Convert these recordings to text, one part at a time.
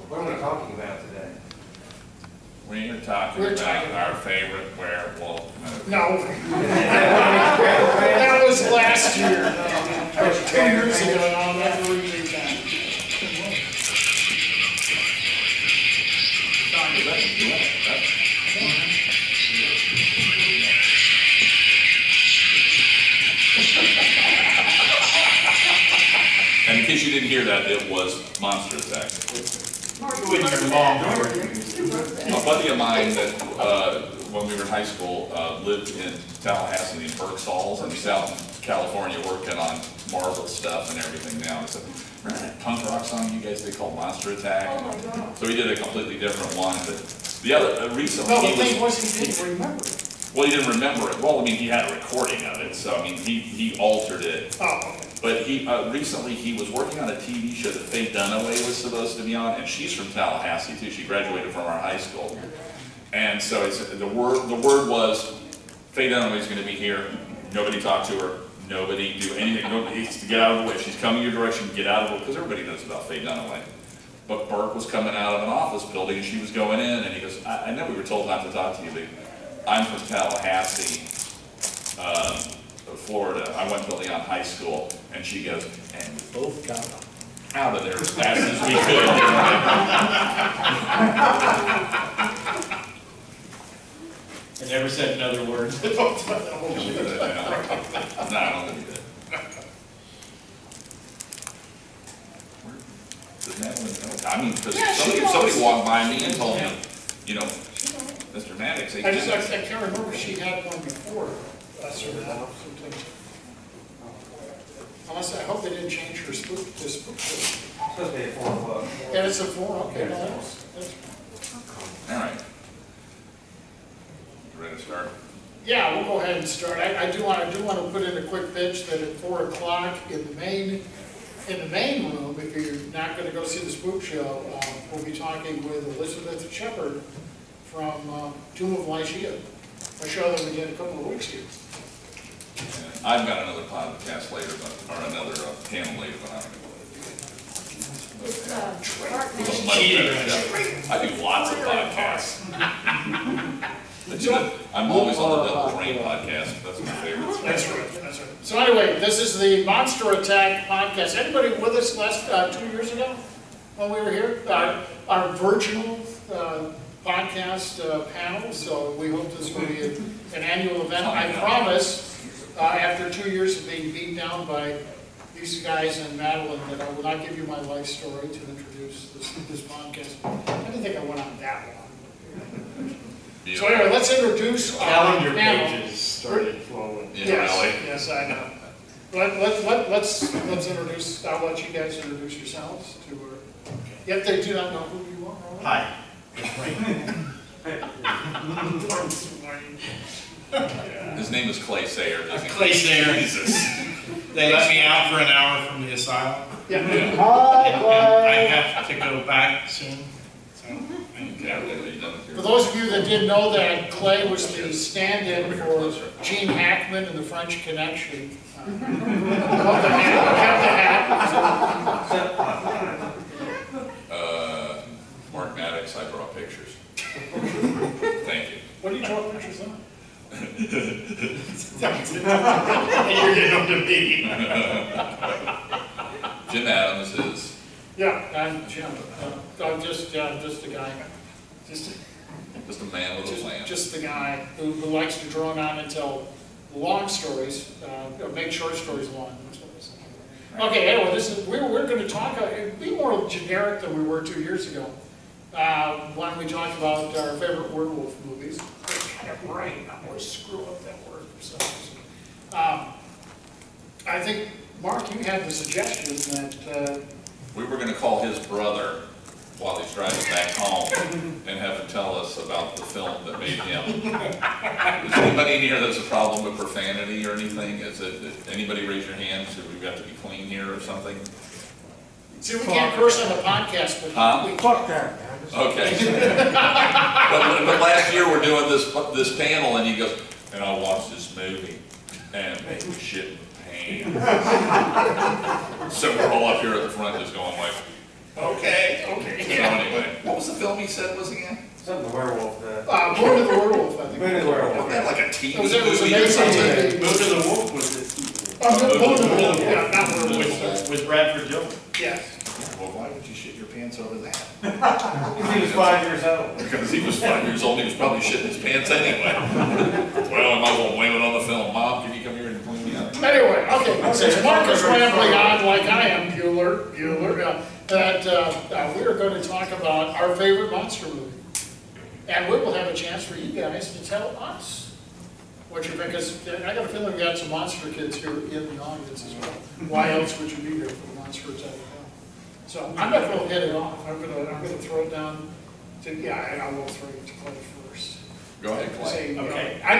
What are we talking about today? We're talking about our favorite werewolf movie. No. That was last year. That was 2 years ago. I'll never repeat that. And in case you didn't hear that, it was Monster Attack. A buddy of mine that, when we were in high school, lived in Tallahassee in Berkshalls, and he's out in California working on Marvel stuff and everything now. He said, remember that punk rock song you guys did called Monster Attack? Oh my God. So he did a completely different one. But the other, recently No, the he thing was he didn't remember it. well, he didn't remember it. Well, I mean, he had a recording of it, so I mean, he altered it. Oh, okay. But he recently he was working on a TV show that Faye Dunaway was supposed to be on, and she's from Tallahassee too. She graduated from our high school, and so it's, the word was Faye Dunaway's going to be here. Nobody talk to her. Nobody do anything. Nobody needs to get out of the way. She's coming your direction. Get out of the way, because everybody knows about Faye Dunaway. But Burke was coming out of an office building, and she was going in, and he goes, I know we were told not to talk to you, but I'm from Tallahassee, Florida. I went to Leon High School, and she goes, and we both got out of there as fast as we could. I never said another word. No, I don't think that. Does Madeline know? I mean, because Yeah, somebody walked by me and told me, you know, Mr. Maddox, I can't remember if she had one before us or not. Unless, I hope they didn't change her spook to spook. It's supposed to be at 4 o'clock. Yeah, it's a 4, okay. No, that's all right. You ready to start? yeah, we'll go ahead and start. I do want to put in a quick pitch that at 4 o'clock in the main room, if you're not going to go see the spook show, we'll be talking with Elizabeth Shepard from Tomb of Lycia, a show that we did a couple of weeks ago. And I've got another podcast later, or another panel later, but I don't know what it is. I do lots of podcasts. I'm always on the Double Train podcast. That's my favorite. That's right. That's right. So anyway, this is the Monster Attack podcast. Anybody with us last 2 years ago when we were here? Our virtual podcast panel. So we hope this will be an annual event. I promise, after 2 years of being beat down by these guys and Madeline, that I will not give you my life story to introduce this podcast. I didn't think I went on that long. So anyway, let's introduce our Calendar panel. pages started flowing. Yeah, Yes, really? yes, I know. Let's introduce, I'll let you guys introduce yourselves to her. If they do not know who you are. Hi. His name is Clay Sayer. Clay Sayer. Jesus. They let me out for an hour from the asylum. Yeah. And I have to go back soon. So, Yeah, really, you done with For your- those of you that didn't know that, Clay was the stand-in for Gene Hackman in The French Connection. Kept the hat. Mark Maddox, I draw pictures. Thank you. What do you draw pictures on? and you're getting up to me. Jim Adams is. Yeah, I'm Jim. I'm just a guy. Just a man with a plan. Just the guy who likes to drone on and tell long stories, make short stories long. Okay, anyway, we're going to talk, be more generic than we were 2 years ago. When we talked about our favorite werewolf movies. It's kind of right, I'm going to screw up that word for some reason. I think, Mark, you had the suggestion that... we were going to call his brother while he's driving back home and have him tell us about the film that made him. Is anybody in here that's a problem with profanity or anything? Is it, did anybody raise your hand? Should we got to be clean here or something? See, we can't curse on the podcast, but we... Fuck that, man. Okay. but last year we're doing this panel and he goes, and I watched this movie and it made me shit in pants. So we're all up here at the front just going like, Okay. Okay. So anyway, what was the film he said was again? Something the werewolf, Born to the Werewolf, I think. Moon of the Werewolf. Wasn't that like a TV It was movie or amazing something? TV. Moon to the Wolf was it? Born to the Werewolf, yeah, not Werewolf. With Bradford Dillon. Yes. Well, why would you shit your pants over that? He was 5 years old. Because he was 5 years old, he was probably shitting his pants anyway. Well, I might as well blame it on the film. Mom, can you come here and clean me up? Anyway, okay, since Mark is rambling on like I am, Bueller, that we are going to talk about our favorite monster movie. And we will have a chance for you guys to tell us what you think, because I got a feeling we got some monster kids here in the audience as well. Why else would you be here for the Monster Attack? So I'm not going to hit it off. I'm going to throw it down to, I will throw it to Clay first. Go ahead, Clay. Say, Okay. I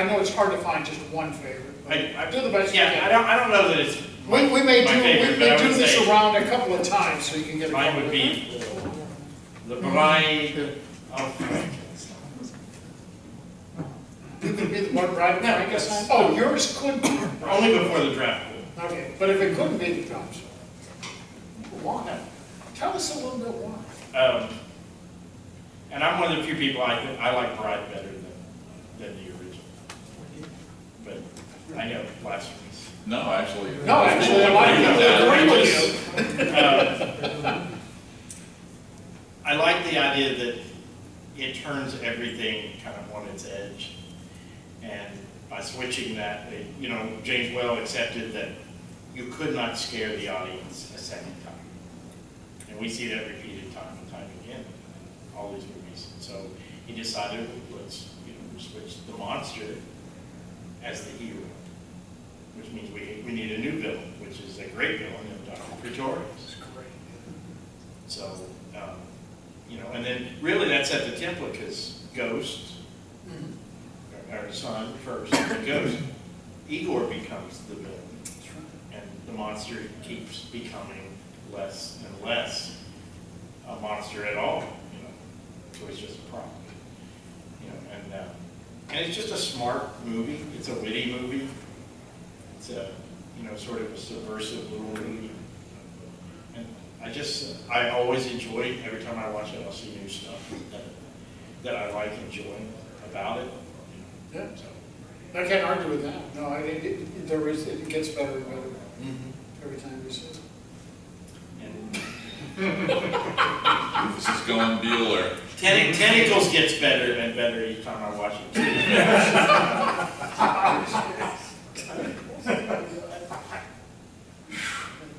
know it's hard to find just one favorite. I do the best we Yeah, can. I don't know that it's We may my favorite, but I do would this say around a couple of times so you can get a mine couple would of be The Bride of Frankenstein. You could be the one right now, I guess. Oh, yours could be. Only before the draft pool. Okay, but if it couldn't be the Thompson, why? Tell us a little bit why. And I'm one of the few people I like Bride better than the original. But I know, blasphemous. No, actually. No, actually, I like it. I like the idea that it turns everything kind of on its edge. And by switching that, James Whale accepted that you could not scare the audience a second time. And we see that repeated time and time again in all these movies. And so he decided, let's switch the monster as the hero, which means we need a new villain, which is a great villain in Dr. Pretorius. So, and then really that set the template because Ghost, our son first, the Ghost, Igor becomes the villain. And the monster keeps becoming less and less a monster at all, so it's just a prop. And it's just a smart movie. It's a witty movie. It's a, sort of a subversive little movie. And I always enjoy, every time I watch it, I'll see new stuff that I like enjoying about it. Yeah. So, I can't argue with that. No, it gets better and better every time we see it. This is going Bueller. Tentacles gets better and better each time I watch it.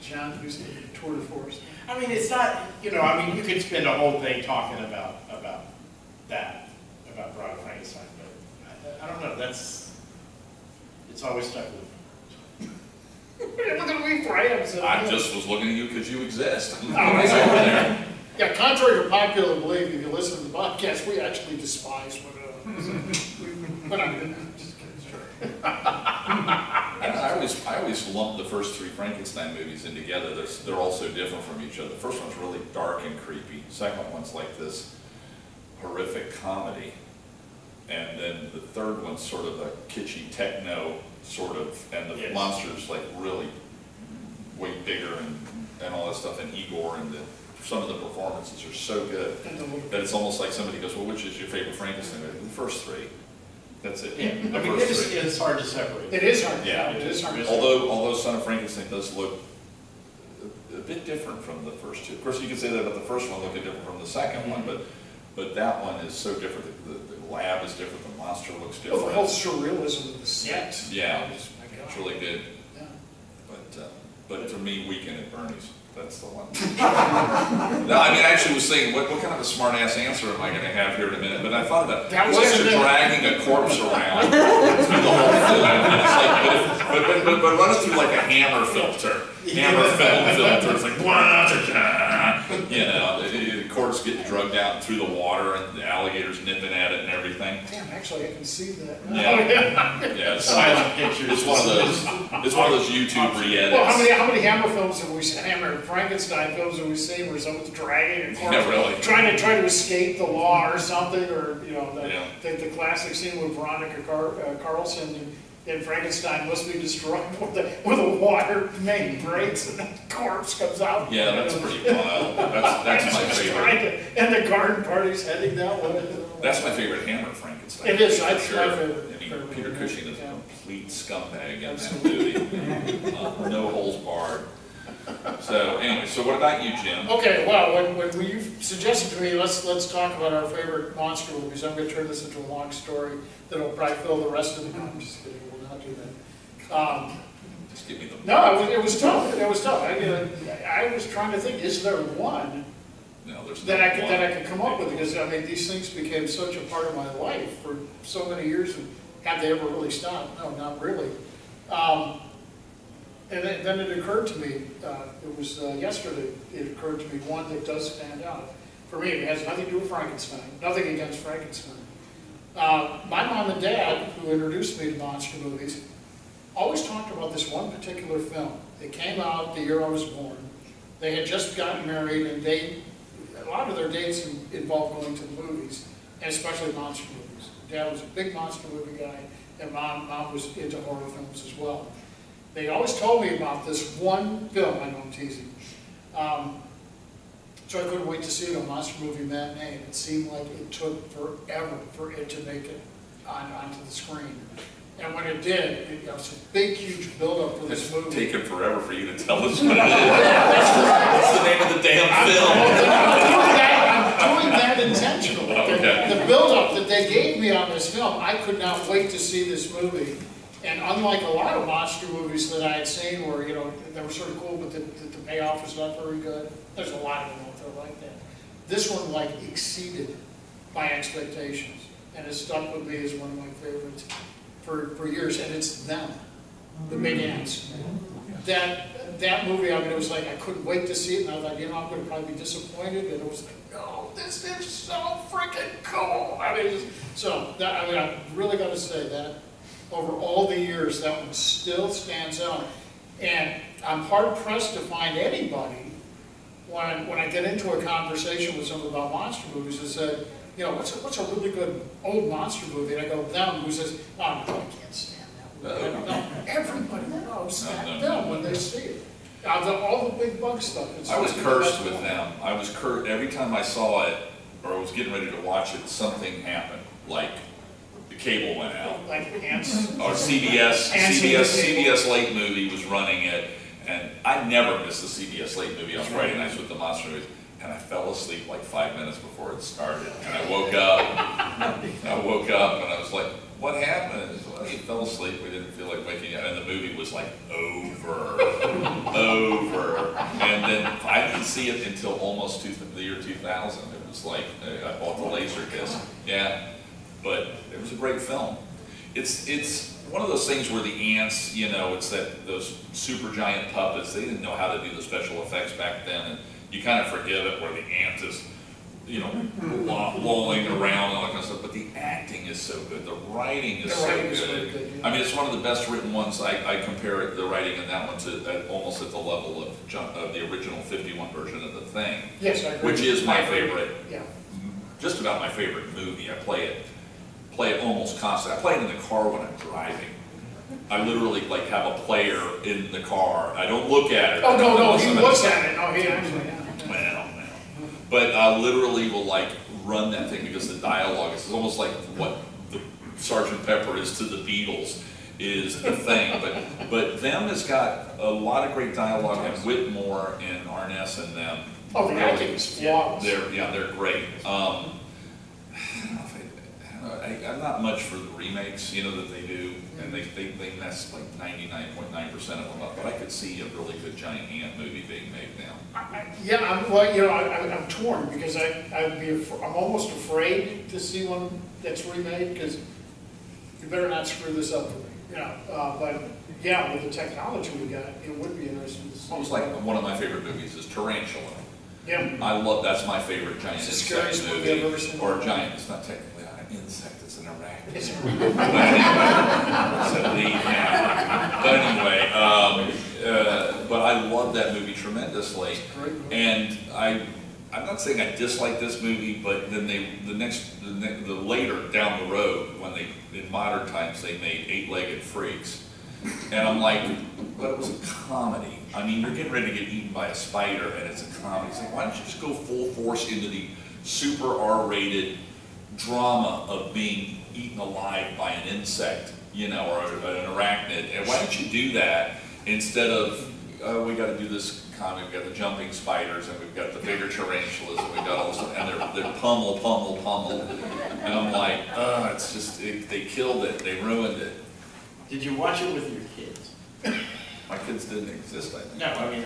John, who's tour de force. I mean, it's not, you could spend a whole thing talking about that, about Bride of Frankenstein, but I don't know, it's always stuck with me. Look at me, Graham. I just was looking at you because you exist. Yeah, contrary to popular belief, if you listen to the podcast, we actually despise what but I'm just kidding. I always lump the first three Frankenstein movies in together. They're all so different from each other. The first one's really dark and creepy. The second one's like this horrific comedy. And then the third one's sort of a kitschy techno sort of, and the monster's like really way bigger and all that stuff. And Igor and some of the performances are so good that it's almost like somebody goes, well, which is your favorite Frankenstein movie? The first three. That's it. Yeah. I mean, it's hard to separate. It is hard. Yeah. It is hard. Although Son of Frankenstein does look a bit different from the first two. Of course, you could say that about the first one, looking different from the second one, but that one is so different. The lab is different. The monster looks different. Well, the whole surrealism of the set. Yeah, it's really good. Yeah. But for me, Weekend at Bernie's. That's the one. No, I mean, I actually was thinking, what kind of a smart-ass answer am I going to have here in a minute? But I thought about That it's wasn't like it. dragging a corpse around through the whole film. And it's like, but run it through like a hammer filter. Hammer film filter. It's like, the corpse getting drugged out through the water and the alligators nipping at it and everything. Damn, actually, I can see that. Yeah. Silent pictures. It's one of those YouTube re-edits. Well, how many Hammer films have we seen? Hammer Frankenstein films have we seen where someone's dragging a corpse, trying to escape the law or something, or the classic scene with Veronica Carlson and Frankenstein must be destroyed with a water main breaks and the corpse comes out. Yeah, that's pretty wild. That's my favorite. And the garden party's heading that way. That's my favorite Hammer Frankenstein. It is, for that's sure. my favorite. I mean, Peter Cushing is a Yeah. complete scumbag in that Absolutely. movie. No holes barred. So anyway, so what about you, Jim? Okay, well, when you suggested to me, let's talk about our favorite monster movies. I'm going to turn this into a long story that'll probably fill the rest of the. No, I'm just kidding. We'll not do that. Just give me the. No, it was tough. It was tough. I was trying to think: is there one No, there's that I one. could come up with? Because I mean, these things became such a part of my life for so many years, and have they ever really stopped? No, not really. And then it occurred to me, it was yesterday, it occurred to me one that does stand out. For me, it has nothing to do with Frankenstein, nothing against Frankenstein. My mom and dad, who introduced me to monster movies, always talked about this one particular film. It came out the year I was born. They had just gotten married, and a lot of their dates involved going to the movies, and especially monster movies. Dad was a big monster movie guy, and mom was into horror films as well. They always told me about this one film. I know I'm teasing. So I couldn't wait to see it on Monster Movie Matinee. It seemed like it took forever for it to make it onto the screen. And when it did, it was a big, huge build-up for this It's movie. taken forever for you to tell us what it is. What's the name of the damn film? I'm doing that intentionally. Okay. The build-up that they gave me on this film, I could not wait to see this movie. And unlike a lot of monster movies that I had seen where, they were sort of cool, but the payoff was not very good. There's a lot of them out there like that. This one, exceeded my expectations. And it stuck with me as one of my favorites for years. And it's them, the big ants. That movie, I mean, it was like I couldn't wait to see it. And I thought, I'm going to probably be disappointed. And it was like, oh, this is so freaking cool. I really got to say that. Over all the years, that one still stands out. And I'm hard-pressed to find anybody, when I get into a conversation with someone about monster movies, that said, what's a really good old monster movie? And I go, them, who says, oh, no, I can't stand that movie. No, everybody knows that film when they see it. All the big bug stuff. I was cursed with them. I was cursed. Every time I saw it, or I was getting ready to watch it, something happened. Like, cable went out. Like ants? Or CBS late movie was running it, and I never missed the CBS late movie on Friday nights with the monster movies, and I fell asleep like 5 minutes before it started, and I woke up, and I was like, what happened? Well, he fell asleep, we didn't feel like waking up, and the movie was like over, and then I didn't see it until almost the year 2000. It was like, I bought the Laserdisc, yeah. But it was a great film. It's one of those things where the ants, it's those super giant puppets. They didn't know how to do the special effects back then, and you kind of forgive it where the ant is, lolling around and all that kind of stuff. But the acting is so good. The writing is so good. I mean, it's one of the best written ones. I compare the writing in that one to almost at the level of the original 51 version of The Thing. Yes, I agree. Which is my favorite. Yeah. Just about my favorite movie. I play it almost constantly. I play it in the car when I'm driving. I literally have a player in the car. I don't look at it. Oh, no, he looks at it. No, he actually, Well. But I literally will run that thing because the dialogue is almost like what the Sgt. Pepper is to the Beatles is The Thing. But them has got a lot of great dialogue, and Whitmore and Arness and them. Oh, the acting is flawless. They're great. I'm not much for the remakes, that they do, and they mess 99.9% of them up. But I could see a really good giant ant movie being made now. I'm torn because I'm almost afraid to see one that's remade because you better not screw this up for me. But yeah, with the technology we got, it would be interesting to see. Almost like one of my favorite movies is Tarantula. Yeah. That's my favorite giant It's the insect scariest movie I've ever seen. Or giant, it's not technically an insect, it's an arachnid. It's So leave now. But anyway, but I love that movie tremendously. It's a great movie. And I'm not saying I dislike this movie, but then the later down the road, when in modern times, they made Eight-Legged Freaks. And I'm like, but it was a comedy. I mean, you're getting ready to get eaten by a spider, and it's a comedy. It's like, why don't you just go full force into the super R-rated drama of being eaten alive by an insect, you know, or an arachnid? And why don't you do that instead of, we got to do this comedy, we've got the jumping spiders, and we've got the bigger tarantulas, and we've got all this stuff, and they're pummel. And I'm like, it's just, they killed it, they ruined it. Did you watch it with your kids? My kids didn't exist, I think. No, I mean,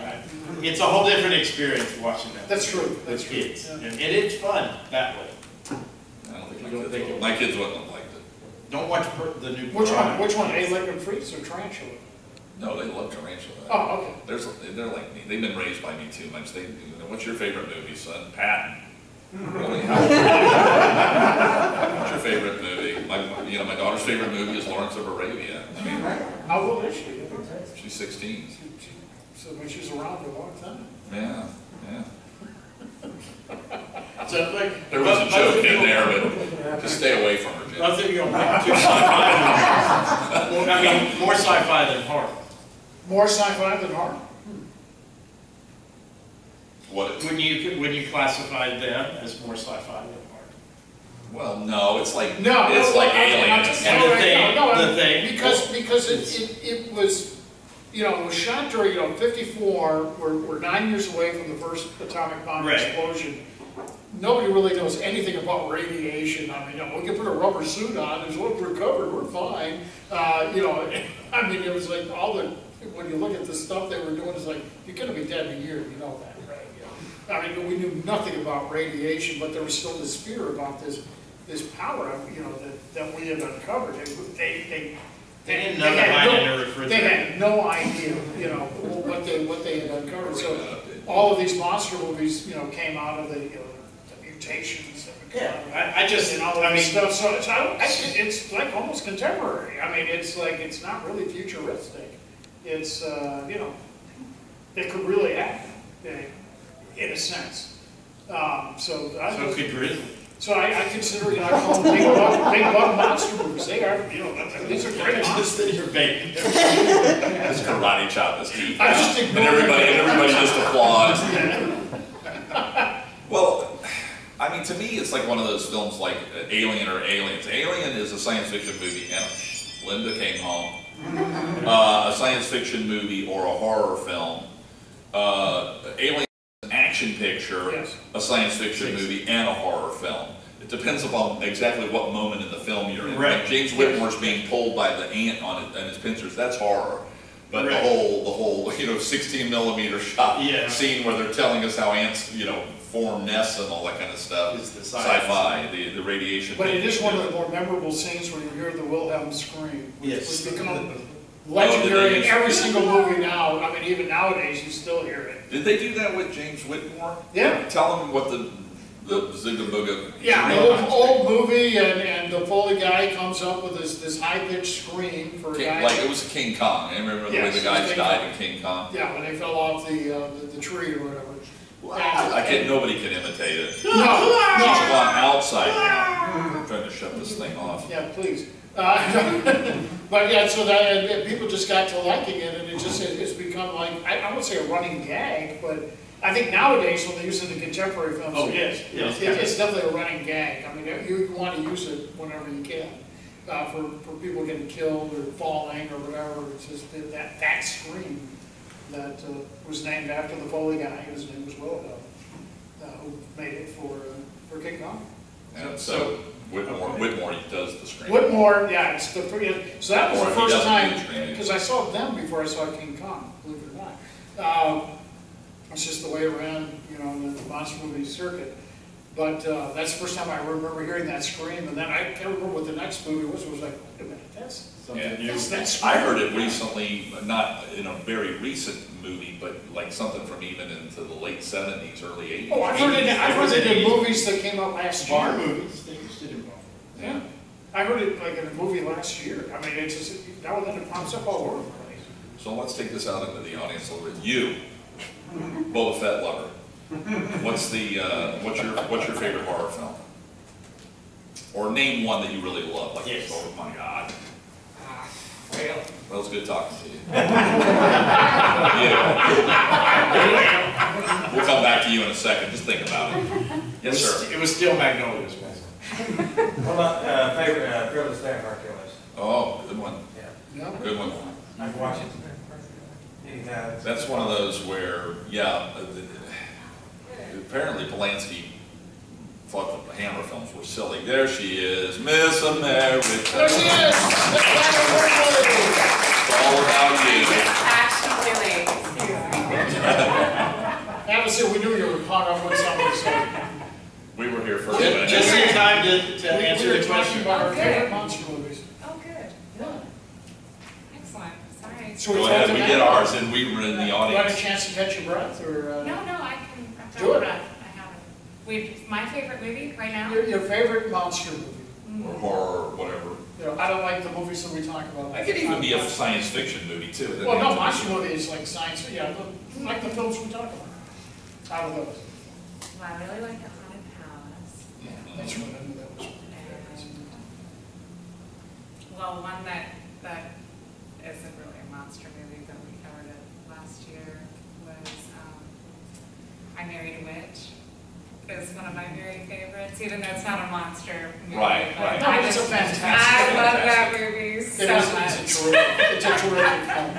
it's a whole different experience watching that. That's true. With That's kids. true. And it's fun that way. I don't think You don't think my kids wouldn't have liked it. Don't watch the new Which one? Which one? Eight-legged freaks or tarantula? No, they love tarantula. Oh, okay. They're like me. They've been raised by me too much. What's your favorite movie, son? Patton. Really? What's your favorite movie? My daughter's favorite movie is Lawrence of Arabia. I mean, How old is she? she's 16. So when she's around for a long time. Yeah. So, like, There was a joke in there, but just stay away from her, Jim. nothing you don't make too sci-fi. Well, I mean, more sci-fi than horror. More sci-fi than horror? What? When you classified them as more sci-fi than horror. Well, no, it's like No, Aliens. The thing. Because it was, it was shot during, 54, we're 9 years away from the first atomic bomb explosion. Nobody really knows anything about radiation. I mean, we can put a rubber suit on, as well, we're covered, we're fine. I mean, it was like when you look at the stuff they were doing, it's like, you're gonna be dead in a year, you know that, right? I mean, we knew nothing about radiation, but there was still this fear about this power, that we had uncovered. They didn't know to hide in a refrigerator. They had no idea, what they had uncovered. So all of these monster movies, came out of the mutations that would come out of all this stuff. So it's like almost contemporary. I mean, it's like, it's not really futuristic. It's, it could really happen, in a sense. So could Grizzly. So I consider, I call them big bug monster movies. They are, these are great monsters. Your baby. Just karate chop his teeth. I just and everybody just applauds. Well, I mean, to me, it's like one of those films like Alien or Aliens. Alien is a science fiction movie, and Linda came home. A science fiction movie or a horror film. Alien is an action picture, yes. A science fiction movie, and a horror film. It depends upon exactly what moment in the film you're in. Right. Like James Whitmore's being pulled by the ant on his pincers, that's horror. But the whole 16 millimeter shot scene where they're telling us how ants, form nests and all that kind of stuff is the sci-fi, the radiation. But it is one of the more memorable scenes where you hear the Wilhelm scream. Yes. It's become legendary in every single movie now. I mean, even nowadays, you still hear it. Did they do that with James Whitmore? Yeah. Tell them what the Zigga Booga. Yeah, old movie, and the Foley guy comes up with this high-pitched scream for a guy. Like it was King Kong. I remember the way the guys died in King Kong. Yeah, when they fell off the tree or whatever. Nobody can imitate it. No. It's gone outside now. I'm trying to shut this thing off. Yeah, please. But yeah, so that people just got to liking it, and it's become like, I wouldn't say a running gag, but I think nowadays when they use it in contemporary films, it's definitely a running gag. I mean, you want to use it whenever you can. For people getting killed or falling or whatever, it's just that scream that was named after the Foley guy, whose name was Wilhelm, who made it for King Kong. And so Whitmore does the scream. Whitmore, yeah, so that was the first time, because I saw them before I saw King Kong, believe it or not. It's just the way it ran, in the monster movie circuit. But that's the first time I remember hearing that scream, and then I can't remember what the next movie was. It was like, wait a minute, that's something new. That scream. I heard it recently, not in a very recent movie, but like something from even into the late 70s, early 80s. Oh, I've heard it in movies that came out last year. Bar movies, they used to do both. Yeah. I heard it like in a movie last year. I mean, it's just, now and then it pops up all over the place. So let's take this out into the audience a little bit. You, Boba Fett lover. What's your favorite horror film? Or name one that you really love, like, Yes. oh my God. Well, Well, it's good talking to you. yeah. We'll come back to you in a second, just think about it. Yes, sir. It was still Magnolia's. What about favorite Fearless Vampire Killers? Oh, good one, Yeah, good one. I've watched it. That's one of those where, yeah, apparently Polanski thought that the Hammer films were silly. There she is, Miss America. There she is! It's all about you. Actually late. Alice, we knew you were caught up with something, so. We were here first. Just in time to We answer were the talking question. about our Okay. favorite monster movies. Oh, good. Yeah. Excellent. Sorry. So Go we ahead, talked we about- did ours and we were in the You had a audience. chance to catch your breath, or? No, I can. I've Do done it. that. I haven't. My favorite movie right now? Your favorite monster movie? Or horror, whatever. You know, I don't like the movies that we talk about. It could even be a science fiction movie too. It doesn't Well, no, have to be- monster movie is like science, yeah, like the films we talk about. Out of those. Well, I really like The Haunted Palace. That's what I knew that was. Well, one that isn't really a monster movie, but we covered it last year, was I Married a Witch. It's one of my very favorites, even though it's not a monster movie. Right, but right. No, I it's a just- fantastic. I love that movie so It's a terrific, it's a terrific film.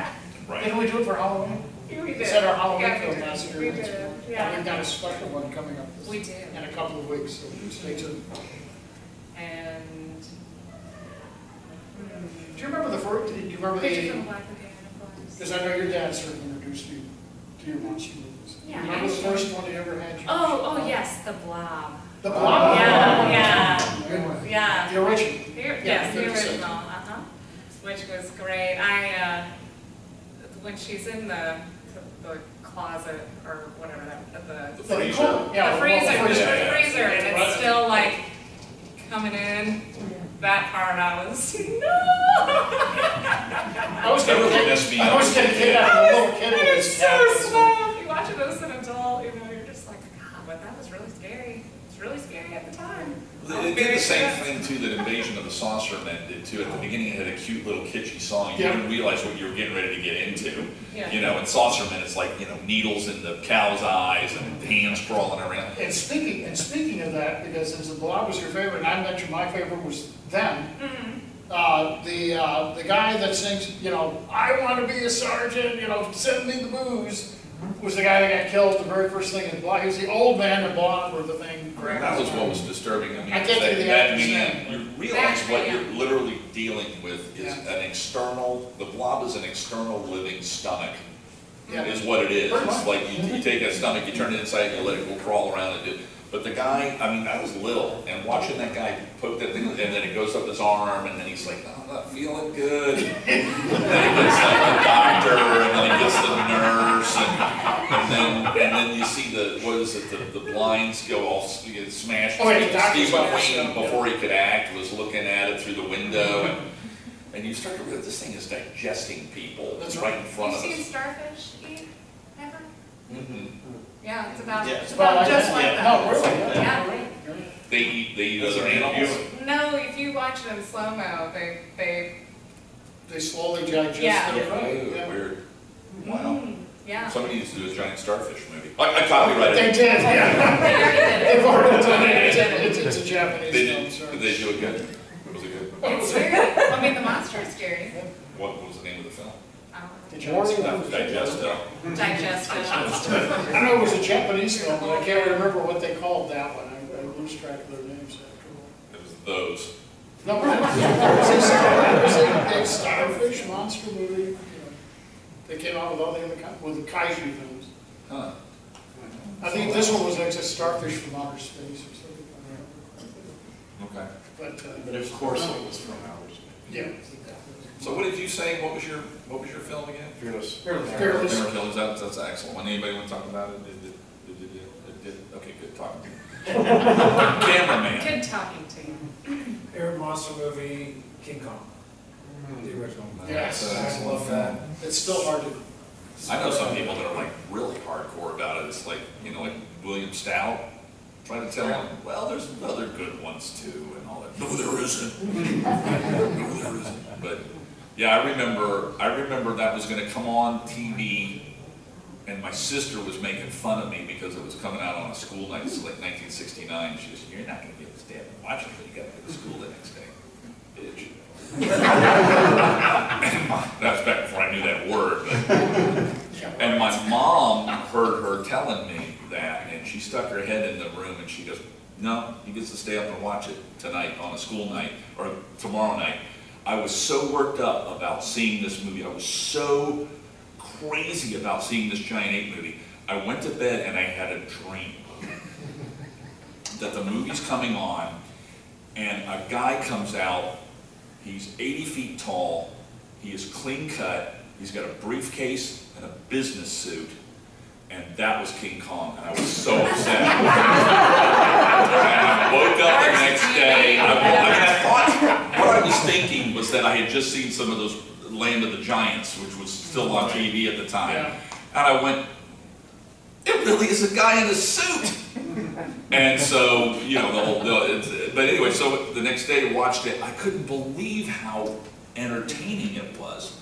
Right. Didn't we do it for Halloween? We did. We said our Halloween Yeah, film we did. last year. We did, And yeah. we've got a special one coming up We do. in a couple of weeks, so stay tuned. And. Do you remember the first, do you remember Picture from the, Black Lagoon, of course. because I know your dad certainly introduced you to your monster movies. Yeah, Remember the actually. first one you ever had? Oh, yes, The Blob. The Blob? Yeah, Good one. yeah. The original. Yes, the 50 cents. original, which was great. When she's in the closet or whatever, The the freezer. Yeah, the freezer, well, the yeah. freezer, and it's still like coming in. That part I was, no! I was getting That would mess me I up. was getting kicked out of a little kid And with it's his so cat. slow. If you watch it as an adult, you're just like, God, but that was really scary. It's really scary at the time. It did the same thing too that Invasion of the Saucer Men did too. At the beginning it had a cute little kitschy song. You Yeah. didn't realize what you were getting ready to get into. Yeah. You know, in Saucer Men it's like, needles in the cow's eyes and hands crawling around. And speaking of that, because since the Blob was your favorite, and I mentioned my favorite was them. The guy that sings, I want to be a sergeant, send me the booze, was the guy that got killed the very first thing in Blob. He was the old man in Blob where the thing grabbed. That was what was disturbing. I I can't think of the that actor's man, name. you realize That what man. you're literally dealing with is Yeah. an external, the blob is an external living stomach. Yeah. Is what it is. Pretty It's much. like you take a stomach, you turn it inside, you let it go crawl around and do. But the guy, I was little, and watching that guy poke that thing, and then it goes up his arm, and then he's like, I'm not feeling good. And then he gets like the doctor, and then he gets the nurse, and then you see the blinds go all get smashed. Oh, yeah, the doctor's Steve office, McQueen, yeah. before he could act, was looking at it through the window, and you start to realize this thing is digesting people. That's right in front You of seen us. Starfish eat ever? Mhm. Yeah, it's about, Yeah. it's about just like that. No, really? Yeah. They eat other animals. No, if you watch it in slow-mo, they, They slowly digest Yeah. their food. Ooh, Yeah. weird. Wow. yeah. Somebody needs to do a giant starfish movie. I copyrighted They it. did, yeah. They already did it. They've already done They it. already did it. It's a Japanese They film, did. sorry. Did they do it good? Was it good? It's weird. I mean, the monster is scary. What was the name of the film? The Digestive. Digestive. I know it was a Japanese film, but I can't remember what they called that one. I lose track of their names after It was those. a while. No, it was a starfish monster movie. They came out with all the other with the kaiju films. Huh. I think this one was like a starfish from outer space or something. Okay. But But of course it was from ours. yeah, So what did you say? What was your film again? Fearless. Fearless. That's excellent. When anybody want to talk about it? Okay, good talking to you. Cameraman. Good talking to you. Favorite monster movie, King Kong. The original. Yes. I love that. It's still hard to I know some people that are like really hardcore about it. It's like, you know, like William Stout. Try to tell them, well, there's other good ones too, and all that. No, there isn't. No, there isn't. But yeah, I remember that was going to come on TV, and my sister was making fun of me because it was coming out on a school night. It's like 1969. She goes, "You're not going to get this damn and watch it, but you got to go to school the next day, bitch." That's back before I knew that word. But, and my mom heard her telling me that, and she stuck her head in the room and she goes, "No, he gets to stay up and watch it tonight on a school night, or tomorrow night." I was so worked up about seeing this movie. I was so crazy about seeing this Giant Ape movie. I went to bed and I had a dream that the movie's coming on and a guy comes out. He's 80 feet tall. He is clean cut. He's got a briefcase and a business suit. And that was King Kong, and I was so upset. And I woke up the next day. I thought, what I was thinking was that I had just seen some of those Land of the Giants, which was still on TV at the time. Yeah. And I went, it really is a guy in a suit. And so, you know, but anyway, so the next day I watched it. I couldn't believe how entertaining it was.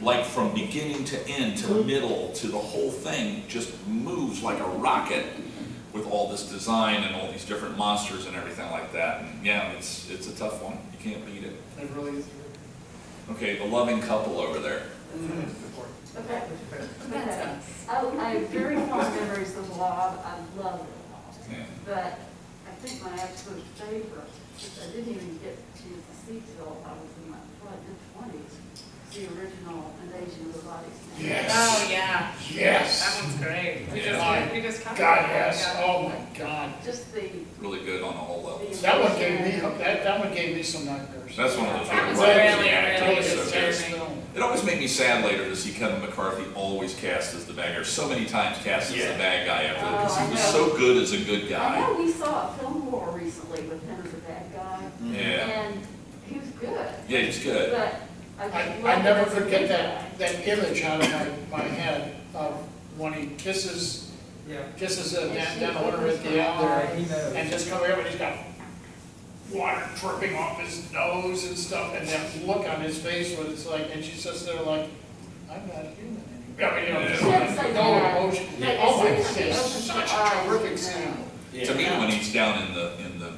Like from beginning to end to middle to the whole thing just moves like a rocket with all this design and all these different monsters and everything like that. And yeah, it's a tough one. You can't beat it. It really is. Okay, the loving couple over there. Okay. I have very fond memories of Blob. I love it. Yeah. But I think my absolute favorite, which I didn't even get to see till I was in my mid-20s, the original Invasion of the Body Snatchers. Yes. Oh, yeah. Yes. That one's great. We just covered God, it. yes. Yeah. Oh my God. Just the. Really good on all levels. That one gave me that one gave me some nightmares. That's one of those That was writers and really, actors, really so good. disturbing. It always made me sad later to see Kevin McCarthy always cast as the bad guy, or so many times cast as the bad guy after that, because he was so good as a good I guy. know we saw a film more recently with him as a bad guy. Yeah. And he was good. Yeah, he's good. But I never could get that image out of my head of when he kisses down the water at the end there, and just come here and he's got water dripping off his nose and stuff, and that look on his face when it's like, and she sits there like, "I'm not human anymore." I mean, you know, just like no emotion. Oh my goodness, it's such a terrific scene. To me, when he's down in the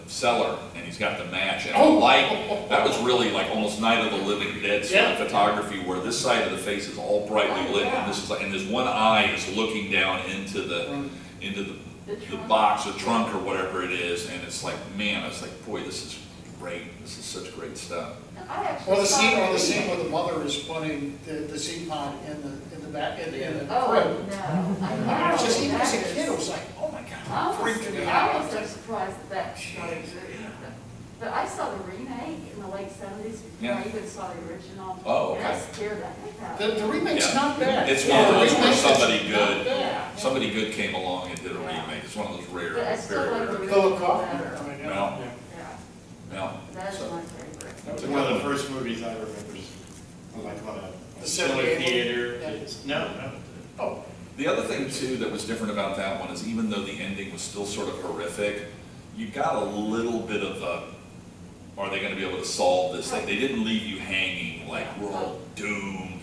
cellar and he's got the match and the light, that was really like almost Night of the Living Dead sort of photography, where this side of the face is all brightly lit, and this is like, and this one eye is looking down into the box or trunk or whatever it is, and it's like, man, I was like, boy, this is great. This is such great stuff. Or the scene where the mother is putting the seed pod in the back in the crib. Oh, no. I It's just, even as a know. kid, it was like, oh my God, freaked me I out. was so surprised that shot existed. But I saw the remake in the late 70s before I even saw the original. Oh, And I okay. scared the heck out of me. The remake's Yeah. not bad. It's one of those where Remake's somebody not good, bad. somebody good came along and did a remake. It's one of those rare, But I still very like the rare. original Philip Kaufman. better. I mean, No. Yeah, No. that's So- my favorite. That's a One of good the one. first movies I remember is like on a The silly 78 one? theater. Yeah. No. Oh, The other thing too that was different about that one is, even though the ending was still sort of horrific, you got a little bit of a, are they going to be able to solve this thing? They didn't leave you hanging like we're all doomed.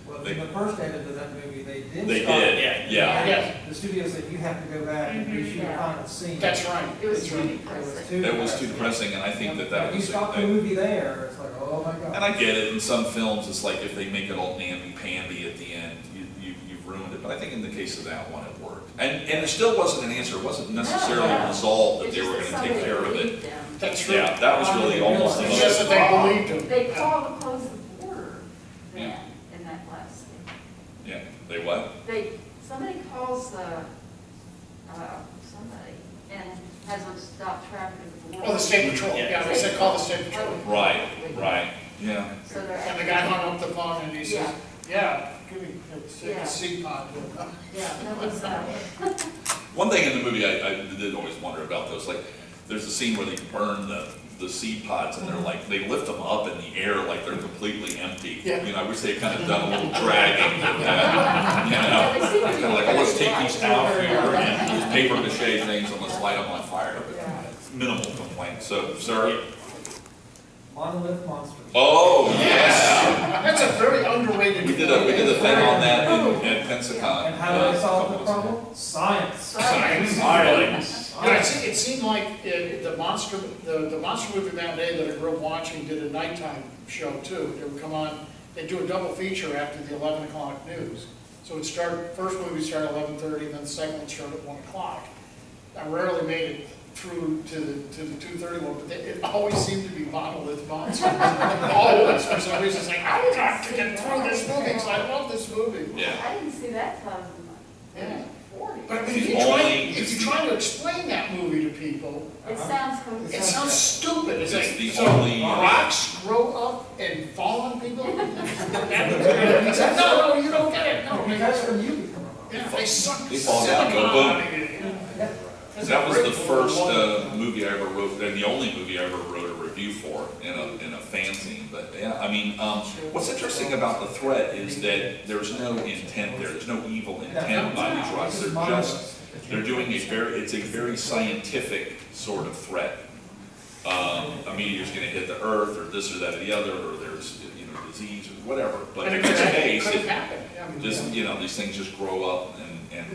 Well, in the first edit of that movie, they did. They start- did, yeah. Yeah. The studio said you have to go back and reshoot the final scene. that's right. It was That's too right. depressing. It was too depressing, and I think that If you was. stop the movie there, it's like, oh my God. And I get it, in some films, it's like if they make it all namby-pamby at the end, you've ruined it. But I think in the case of that one, it worked. And it still wasn't an answer. It wasn't necessarily No. resolved that It's they were just going to take care of somebody it. believed them. That's true. Yeah, that was really almost the It's just most. that they believed him. They called to close the border then, Yeah. in that last scene. Yeah, they what? Somebody calls somebody and has them stop traffic at the border. Oh, the state patrol. Yeah, they said call the state patrol. Right, right, yeah. So they're. And the guy hung up the phone and he says, Yeah. give me Yeah. a seed pod. Yeah, that was, One thing in the movie I did always wonder about, though, is like, there's a scene where they burn the seed pods, and they're like, they lift them up in the air like they're completely empty. Yeah. You know, I wish they had kind of done a little dragging, you know, kind of like, oh, let's take these out here and these paper mache things and let's light them on fire. But minimal complaint. So, sir. Monolith Monsters. Oh, yeah. That's a very underrated. We did a thing on that at Pensacon. And how do they solve the problem? Science. Science. Science. It seemed like the monster movie matinee that I grew up watching did a nighttime show too. They would come on, they'd do a double feature after the 11 o'clock news. So it started, first movie started at 11:30, and then the second one started at 1 o'clock. I rarely made it through to the 2:30 one, but it always seemed to be Monolith Monsters. Always, for some reason, it's like, I got to get through this movie because I love this movie. Yeah. I didn't see that till I was in Yeah. my 40s. But I mean, if you try to explain that movie to people, It sounds it sounds stupid. It's It's like, the so only- rocks grow up and fall on people? It's like, no, you don't get it. No, That's when you become a yeah, they suck They fall down, silicon go boom. out of you. That was the first movie I ever wrote, and the only movie I ever wrote a review for in a fanzine. But yeah, I mean, what's interesting about the threat is that there's no intent there. There's no evil intent by these rocks. They're doing it's a very scientific sort of threat. A meteor's going to hit the Earth, or this or that or the other, or there's disease or whatever. But in this case, these things just grow up and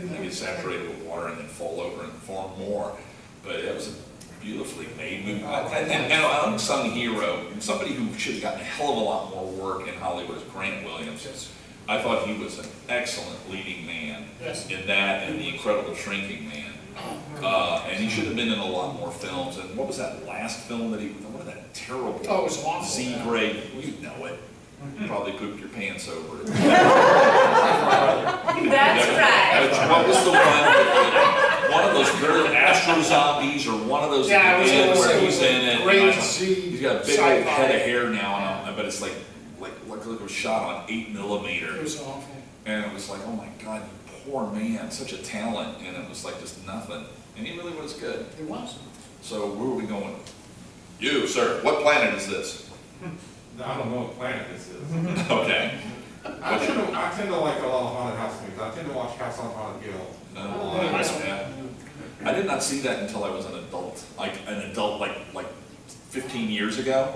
they get saturated with water and then fall over and form more. But it was a beautifully made movie. And an unsung hero, and somebody who should have gotten a hell of a lot more work in Hollywood is Grant Williams. Yes. I thought he was an excellent leading man in that and The Incredible Shrinking Man. And he should have been in a lot more films. And what was that last film that what was that terrible? Oh, it was awful. Z-grade, you know it. You probably pooped your pants over it. That's right. What was the one of those very Astro Zombies or one of those Yeah, where he's in it. Great He's got a big old head of hair now, but it's like it was shot on 8mm. It was awful. And it was like, oh my God, you poor man, such a talent, and it was like just nothing. And he really was good. It was. So where are we going? You, sir, what planet is this? I don't know what planet this is. Okay. I tend to like a lot of haunted house movies. I tend to watch House on Haunted Hill. Yeah. I did not see that until I was an adult, like 15 years ago.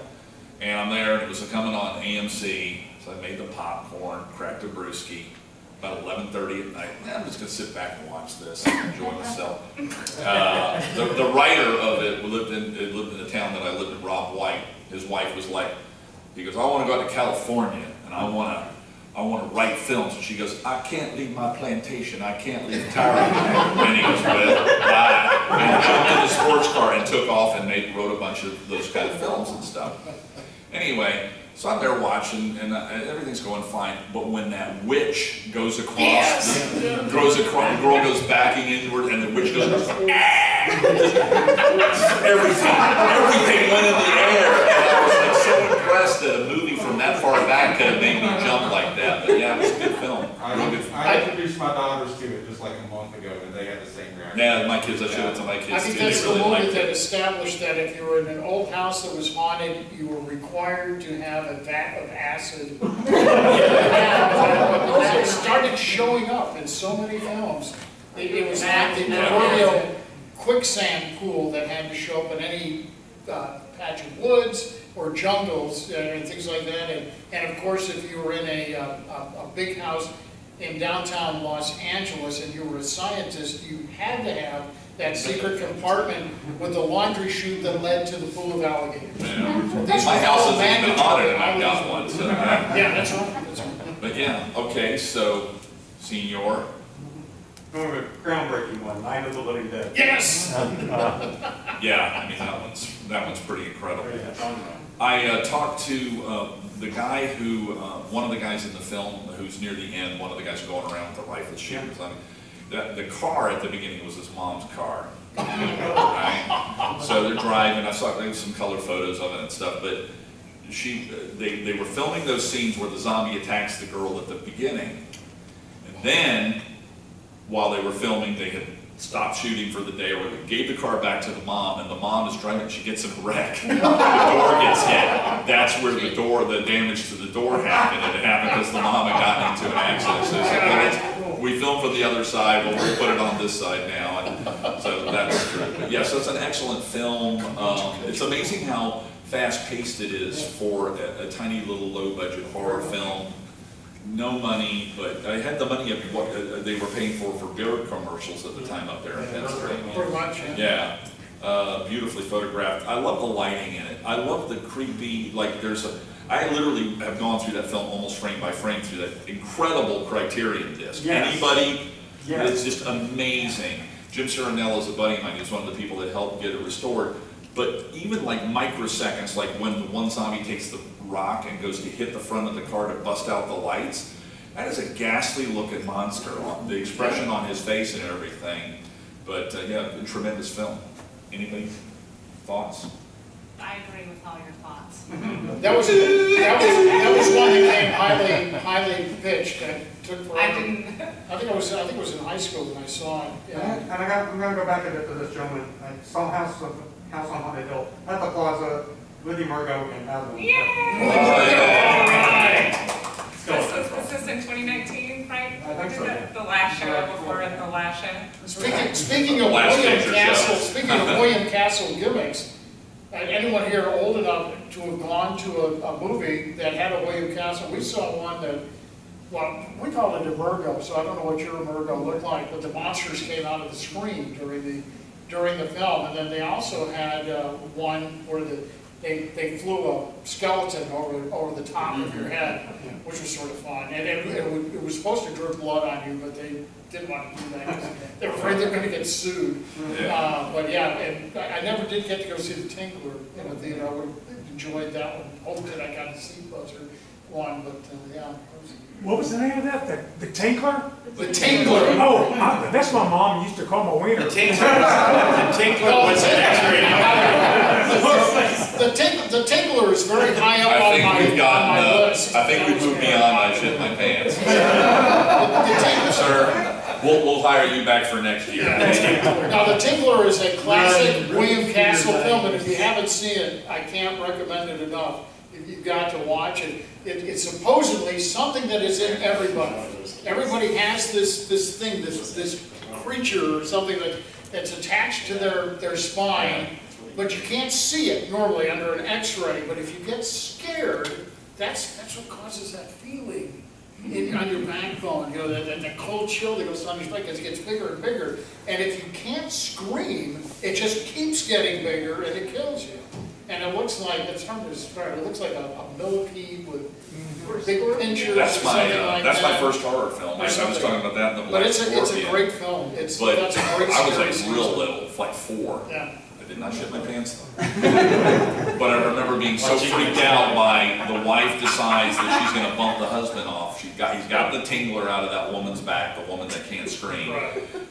And I'm there, and it was coming on AMC, so I made the popcorn, cracked a brewski, about 11:30 at night. I'm just gonna sit back and watch this and enjoy myself. The writer of it lived in the town that I lived in, Rob White. His wife was like, he goes, I want to go out to California, and I want to write films. And she goes, I can't leave my plantation. I can't leave Tara. And he goes, well, bye. And jumped in his sports car and took off and wrote a bunch of those kind of films and stuff. Anyway, so I'm there watching, and everything's going fine. But when that witch goes across, the girl goes backing inward, and the witch goes, everything went in the air. And I was like so impressed that a movie from that far back could have made me jump like that. But yeah, it was a good film. I introduced my daughters to it just like a month ago, and they had the same reaction. Yeah, my kids, I showed it to my I kids think too. that's They the really movie liked that it. established that if you were in an old house that was haunted, you were required to have a vat of acid. It started showing up in so many films. It was like the proverbial quicksand pool that had to show up in any patch of woods or jungles and things like that. And of course, if you were in a big house in downtown Los Angeles and you were a scientist, you had to have that secret compartment with the laundry chute that led to the pool of alligators. Yeah. So these My were house all isn't even mandatory. haunted, and I've got one. So. Yeah, that's right. But yeah, okay, so, Senor. A groundbreaking one, Night of the Living Dead. Yes! Yeah, I mean, that one's pretty incredible. I talked to the guy who, one of the guys in the film who's near the end, one of the guys going around with the rifle shooting. The car at the beginning was his mom's car. Right? So they're driving, I saw some color photos of it and stuff, but they were filming those scenes where the zombie attacks the girl at the beginning. And then, while they were filming, they had stopped shooting for the day, or gave the car back to the mom, and the mom is driving, she gets in a wreck, the door gets hit. That's where the damage to the door happened, and it happened because the mom had gotten into an accident. So we filmed from the other side, but we'll put it on this side now, and so that's true. But yeah, so it's an excellent film. It's amazing how fast-paced it is for a tiny little low-budget horror film. No money, but I had the money of what they were paying for beer commercials at the time up there in Pennsylvania. Pretty much, yeah. Yeah, beautifully photographed. I love the lighting in it. I love the creepy, like I literally have gone through that film almost frame by frame through that incredible Criterion disc. Yes. Anybody, Yes. it's just amazing. Jim Cirinello is a buddy of mine. He's one of the people that helped get it restored. But even like microseconds, like when the one zombie takes the rock and goes to hit the front of the car to bust out the lights, that is a ghastly looking monster, the expression on his face and everything. But yeah, a tremendous film. Anybody? Thoughts? I agree with all your thoughts. That was one that came highly pitched and took forever. I didn't. I think it was in high school when I saw it. Yeah. And I'm gonna go back to this gentleman. I saw House on Haunted Hill at the Plaza, Lydia Margot and Adam. Yay! All This is in 2019, right? I think so, yeah. The last show before the last show. Speaking of Last William picture Castle, show. speaking of William Castle gimmicks, anyone here old enough to have gone to a movie that had a William Castle? We saw one that, well, we called it Emergo, so I don't know what your Emergo looked like, but the monsters came out of the screen during the film, and then they also had one where they flew a skeleton over the top of your head, which was sort of fun. And it was supposed to drip blood on you, but they didn't want to do that because they were afraid they were going to get sued. But yeah, and I never did get to go see the Tingler in a theater. I would have enjoyed that one. Hoped that I got to see Buzzer one, but yeah. What was the name of that? The Tingler? The Tingler. Oh, that's my mom used to call my wiener. The Tingler was an X-rated. The Tingler is very high up on my list. I think we've moved beyond I shit my pants. Sir, we'll hire you back for next year. Now, The Tingler is a classic William Castle film, and if you haven't seen it, I can't recommend it enough. You've got to watch it. It's supposedly something that is in everybody. Everybody has this thing, this creature or something that's attached to their spine, but you can't see it normally under an X-ray. But if you get scared, that's what causes that feeling on your backbone. You know, that cold chill that goes down your spine because it gets bigger and bigger. And if you can't scream, it just keeps getting bigger and it kills you. And it looks like, it's hard to describe, it looks like a millipede with big pinchers or something like that. That's my first horror film. I was talking about that in the Black But it's a Scorpion. great film. That's a But great I was story. like real little, like 4. Yeah. I did not shit my pants though. But I remember being so freaked out by the wife decides that she's going to bump the husband off. He's got the Tingler out of that woman's back, the woman that can't scream.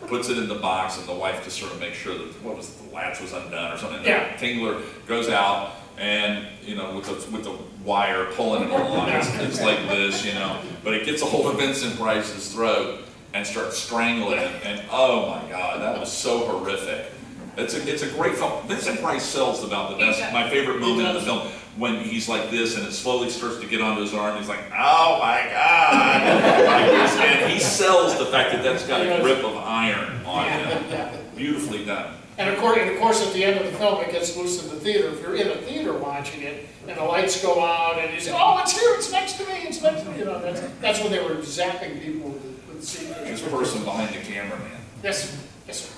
Puts it in the box, and the wife just sort of makes sure that the latch was undone or something. Yeah. The Tingler goes out, and you know, with the wire pulling it along, it's like this, you know. But it gets a hold of Vincent Price's throat and starts strangling him. And oh my God, that was so horrific. It's a great film. Vincent Price sells about the best. My favorite moment in the film when he's like this and it slowly starts to get onto his arm. He's like, oh my God! And he sells the fact that that's got a grip of iron on him. Beautifully done. And of course, at the end of the film, it gets loose in the theater. If you're in a theater watching it, and the lights go out, and you say, "Oh, it's here! It's next to me! It's next to me!" You know, that's when they were zapping people with secrets. This person behind the camera, man. Yes, sir.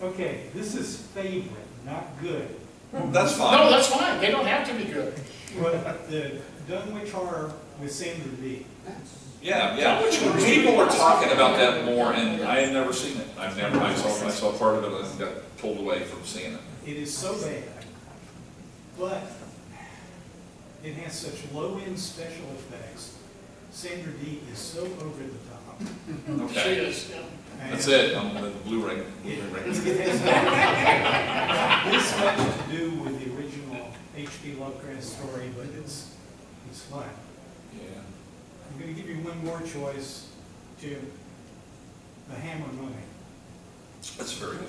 Okay, this is favorite, not good. That's fine. No, that's fine. They don't have to be good. But the Dunwich Horror with Sandra Dee. Yeah. People were talking about that more, and I had never seen it. I saw part of it and got pulled away from seeing it. It is so bad, but it has such low-end special effects. Sandra Dee is so over the top. She Okay. is. Yeah. That's it. I'm the Blu-ray. It has this much to do with the original H.P. Lovecraft story, but it's fun. Yeah. I'm going to give you one more choice, Jim. The Hammer Mummy. That's very good.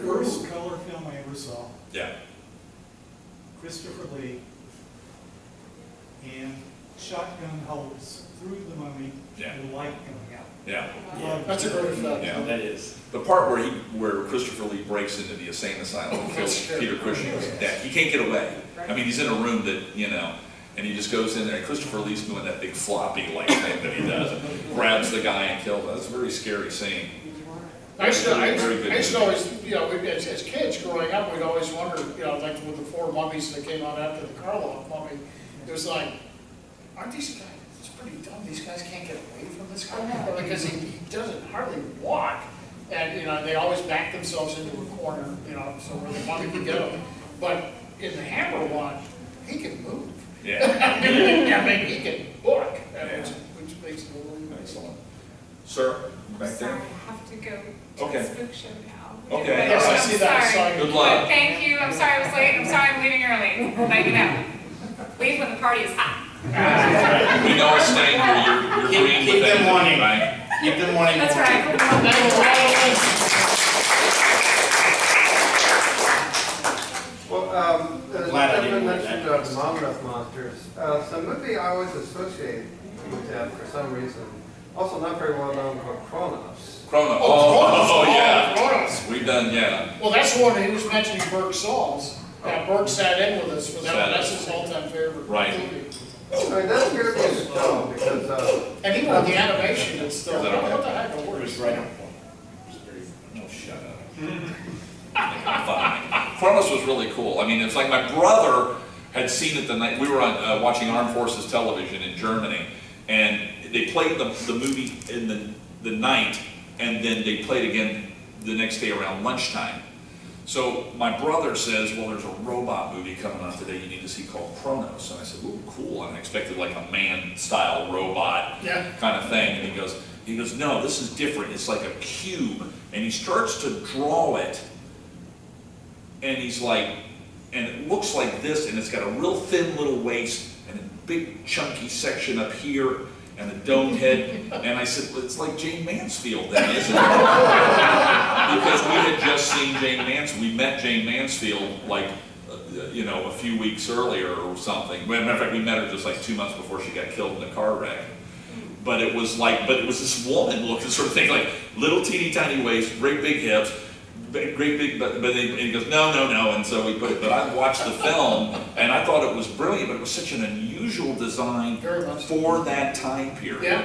First color film I ever saw, Yeah. Christopher Lee, and shotgun holes through the mummy, Yeah. with light coming out. Yeah. That's a great film. Yeah. That is. The part where Christopher Lee breaks into the insane asylum and kills Peter Cushing's dad, he can't get away. I mean, he's in a room that, you know, and he just goes in there, and Christopher Lee's doing that big floppy like thing that he does, and grabs the guy and kills him. That's a very scary scene. I used to Very good always, you know, as kids growing up, we'd always wonder, you know, like with the 4 mummies that came out after the Karloff mummy, it was like, aren't these guys, it's pretty dumb, these guys can't get away from this guy, because he doesn't hardly walk, and, you know, they always back themselves into a corner, you know, so where the mummy can get them. But in the Hammer one, he can move. Yeah. I mean, he can book, which makes it a little Excellent. Sir, back Sorry, there. I have to go to Okay. the spook show now. Okay. Yes, I I'm see that sorry. sign. Good luck. Thank you, I'm sorry I was late, I'm sorry I'm leaving early, let you know. Leave when the party is hot. We know it's staying here. You're green Keep with them it, wanting. right? Keep them wanting That's more. right. Well, as Glad I Kevin didn't want mentioned that. the Monmouth Monsters, it's a movie I always associate with that for some reason. Also not very well known called Kronos. Chrono. Kronos. Oh, yeah. Kronos. We've done, yeah. Well, that's the one that he was mentioning Burke Saul's. Burke sat in with us for that one. That's Sat in. his all-time favorite Right. movie. I mean, that's here to film because, And even with the animation, it's still, Is that okay? what the heck, it It works. was right on point. Oh, shut up. Fine. Kronos was really cool. I mean, it's like my brother had seen it the night, we were on, watching Armed Forces television in Germany, and they played the movie in the night, and then they played again the next day around lunchtime. So my brother says, well, there's a robot movie coming out today you need to see called Kronos. And I said, ooh, cool. And I expected like a man-style robot kind of thing. And he goes, no, this is different. It's like a cube. And he starts to draw it. And he's like, and it looks like this, and it's got a real thin little waist, and a big chunky section up here, and a domed head. And I said, well, it's like Jane Mansfield then, isn't it? Because we had just seen Jane Mansfield. We met Jane Mansfield like, you know, a few weeks earlier or something. Matter of fact, we met her just like 2 months before she got killed in a car wreck. But it was this woman looking sort of thing, like little teeny tiny waist, great big hips, great big, but he goes, no, and so we put it, but I watched the film, and I thought it was brilliant, but it was such an unusual design for that time period. Yeah.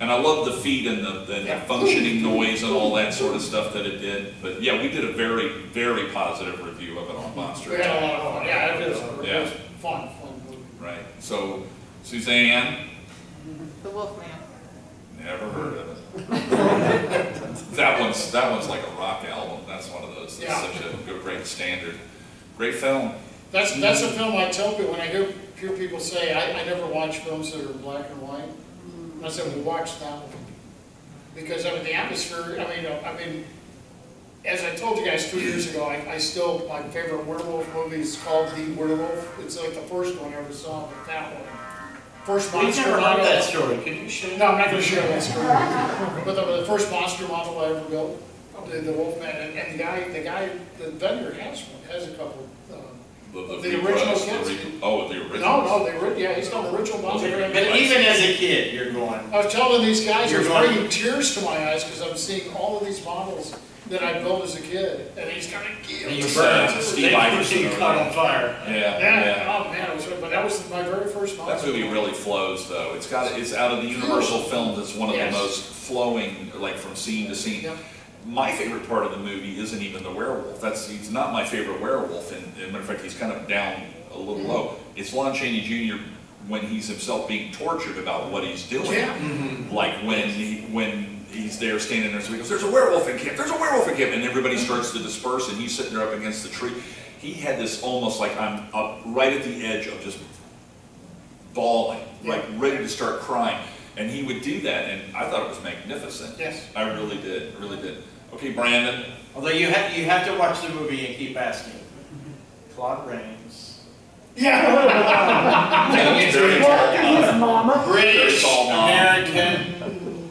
And I love the feet and the functioning noise and all that sort of stuff that it did. But yeah, we did a very, very positive review of it on Monster We had a Attack. lot of fun. Yeah, it was fun movie. Right, so Suzanne, The Wolfman. never heard of it. That one's like a rock album. That's one of those. That's such a great standard. Great film. That's a film I tell people when I hear people say, I never watch films that are in black and white. I said, well, watch that one. Because I mean, the atmosphere, I mean, as I told you guys 2 years ago, I still, my favorite werewolf movie is called The Werewolf. It's like the first one I ever saw, but that one. First We've monster never heard model. that story. Could you share? No, I'm not going to share that story. But the first monster model I ever built, the Wolfman, and the guy, the vendor has a couple. The original kits. The original. No, he's got the original monster. But even as a kid, you're going. I was telling these guys, it was You're going- bringing tears to my eyes because I'm seeing all of these models that I built as a kid, and he's kind of cute. And you burned. burned. Steve They Iverson you over caught there. on fire. Yeah. Oh man, but that was my very first That monster. movie really flows, though. It's out of the Universal films. It's one of the most flowing, like from scene to scene. Yep. My favorite part of the movie isn't even the werewolf. He's not my favorite werewolf. And matter of fact, he's kind of down a little low. It's Lon Chaney Jr. when he's himself being tortured about what he's doing. Yeah. Like when he's there standing there, so he goes, "There's a werewolf in camp. There's a werewolf in camp," and everybody starts to disperse, and he's sitting there up against the tree. He had this almost like I'm up right at the edge of just bawling, like ready to start crying. And he would do that, and I thought it was magnificent. Yes. I really did. Okay, Brandon. Although you have to watch the movie and keep asking. Claude Rains. Yeah. British, Very tall mom. American.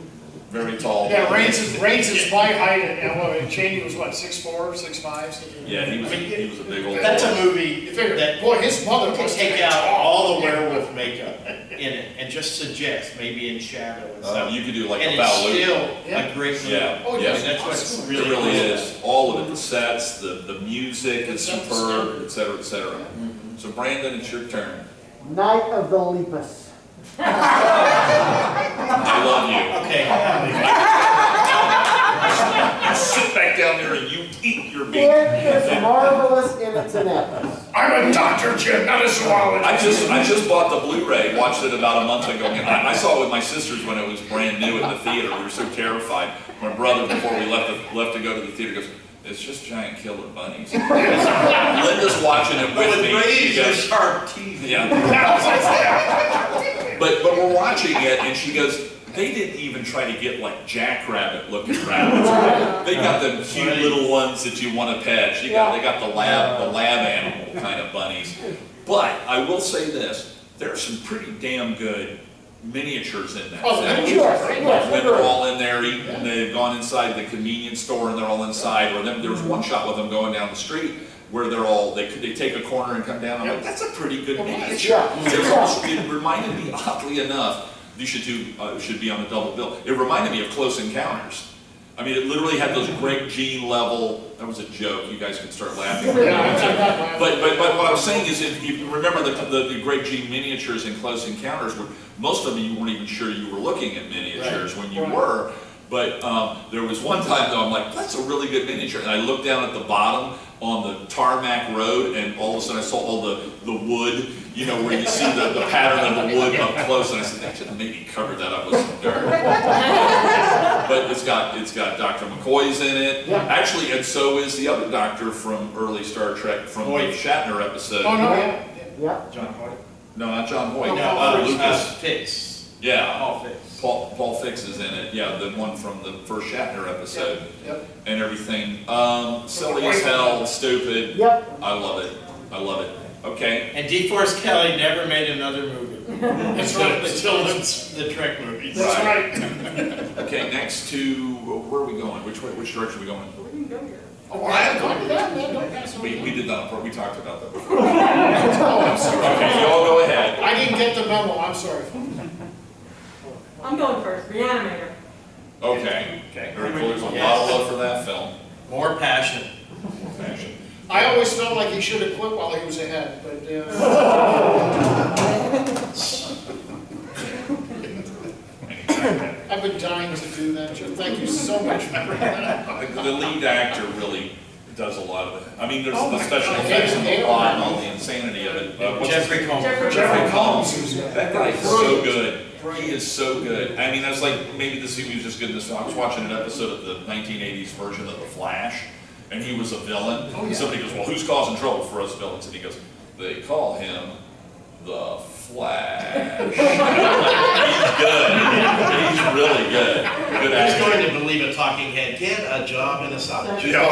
very tall. Yeah, Reigns is my height, and Cheney was what, 6'4", 6'5"? Yeah, he was a big old. That's a boy. movie that, Boy, his mother you can was take out all the werewolf makeup in it and just suggest maybe in shadow and stuff. You could do like And a it's Val Luke. still Yeah. a great movie. Yeah, Oh, yeah. And that's what's It really really cool. is. All of it, the sets, the music is It sets the superb, et cetera, et cetera. So Brandon, it's your turn. Night of the Lepus. I love you. Okay. You sit back down there and you eat your meat. It is marvelous in its ineptness. I'm a doctor, Jim, not a zoologist. I just bought the Blu-ray, watched it about a month ago. I saw it with my sisters when it was brand new in the theater. We were so terrified. My brother, before we left to go to the theater, goes, "It's just giant killer bunnies." Linda's watching it with me. She goes, sharp teeth. yeah. But we're watching it, and she goes, "They didn't even try to get like jackrabbit-looking rabbits. They got them cute little ones that you want to pet. They got the lab animal kind of bunnies." But I will say this: there are some pretty damn good miniatures in that. Oh, the film. miniatures are great. When they're all in there eating, and they've gone inside the convenience store and they're all inside. Or there was one shot with them going down the street where they're all, they take a corner and come down. I'm like, that's a pretty good miniature. It reminded me, oddly enough, these should be on a double bill. It reminded me of Close Encounters. I mean, it literally had those Greg Jean level. That was a joke. You guys can start laughing. But what I was saying is, if you remember the Greg Jean miniatures in Close Encounters, where most of them you weren't even sure you were looking at miniatures when you were. But there was one time though, I'm like, that's a really good miniature, and I looked down at the bottom on the tarmac road, and all of a sudden I saw all the wood, you know, where you see the pattern of the wood up close, and I said, they should have maybe covered that up with some dirt. But it's got Dr. McCoy's in it, actually, and so is the other doctor from early Star Trek, from the Shatner episode. Oh, no, Yeah. John Hoyt. No, not John Hoyt. Lucas Fix. Yeah. Paul Fix. Paul Fix is in it, yeah, the one from the first Shatner episode, and everything. Silly as hell, stupid. Yep. I love it. I love it. Okay. And DeForest Kelly never made another movie. That's right. Until the Trek movies. That's right. Okay, next to, where are we going? Which direction are we going? We didn't go yet. Oh, I haven't gone to that, man, don't pass on We that. did that, we talked about that before. Oh, I'm sorry. Okay, you all go ahead. I didn't get the memo, I'm sorry. I'm going first, Reanimator. Okay. Very cool. There's a lot of love for that film. More passion. Fashion. I always felt like he should have quit while he was ahead, but, I've been dying to do that, Jim. Thank you so much for that. The lead actor really does a lot of it. I mean, there's Oh the my special God. effects and the plot and all the insanity of it. What's Jeffrey Combs. Jeffrey Combs. That guy is so good. He is so good. I mean, I was like, maybe this he was just good in this film. I was watching an episode of the 1980s version of The Flash, and he was a villain. Oh, yeah. Somebody goes, well, who's causing trouble for us villains? And he goes, they call him the Flash. He's good. He's really good. Good Who's actor. going to believe a talking head? Get a job in a solid. Yeah.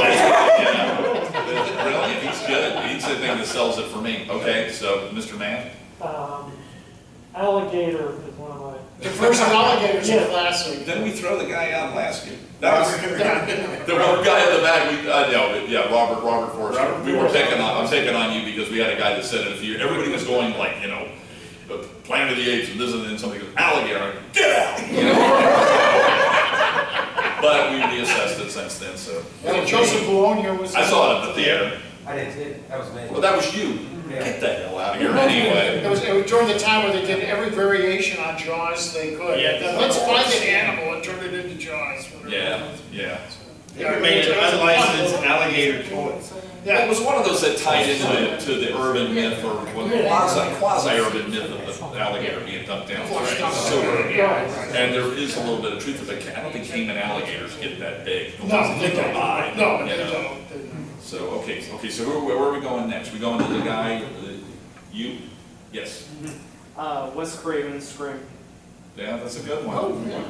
Brilliant. He's good. He's the thing that sells it for me. Okay, so Mr. Mann. Alligator is one of my. The first alligators are classic. Didn't we throw the guy out last year? That was the one guy in the back. Robert Forster. We were I'm taking on you because we had a guy that said it a few. Everybody was going like, you know, Planet of the Apes and this and then somebody goes, alligator. I'm like, get out. You know? But we reassessed it since then. So Joseph Bologna was. I saw it at the theater. I didn't see it, that was me. Well, that was you. Get the hell out of here anyway. It was during the time where they did every variation on Jaws they could. Yeah. Let's find an animal and turn it into Jaws. Yeah. They made an unlicensed alligator toy. It was one of those that tied into the urban myth or quasi-urban myth of the alligator being dumped down. So urban. And there is a little bit of truth to it. I don't think Cayman alligators get that big. No, they don't. No, You they know. don't. So, okay, so where are we going next? We going to the guy, you? Yes. Wes Craven's Scream. Yeah, that's a good one. Oh, yeah.